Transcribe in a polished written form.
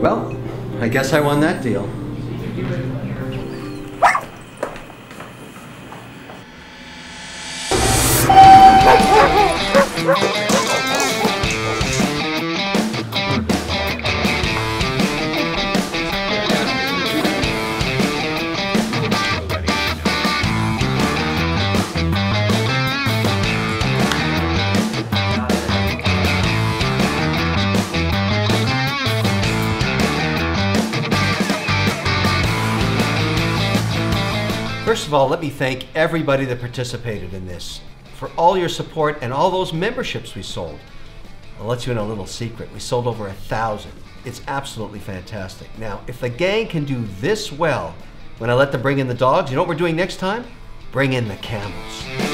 Well, I guess I won that deal. First of all, let me thank everybody that participated in this for all your support and all those memberships we sold. I'll let you in a little secret. We sold over 1,000. It's absolutely fantastic. Now, if the gang can do this well when I let them bring in the dogs, you know what we're doing next time? Bring in the camels.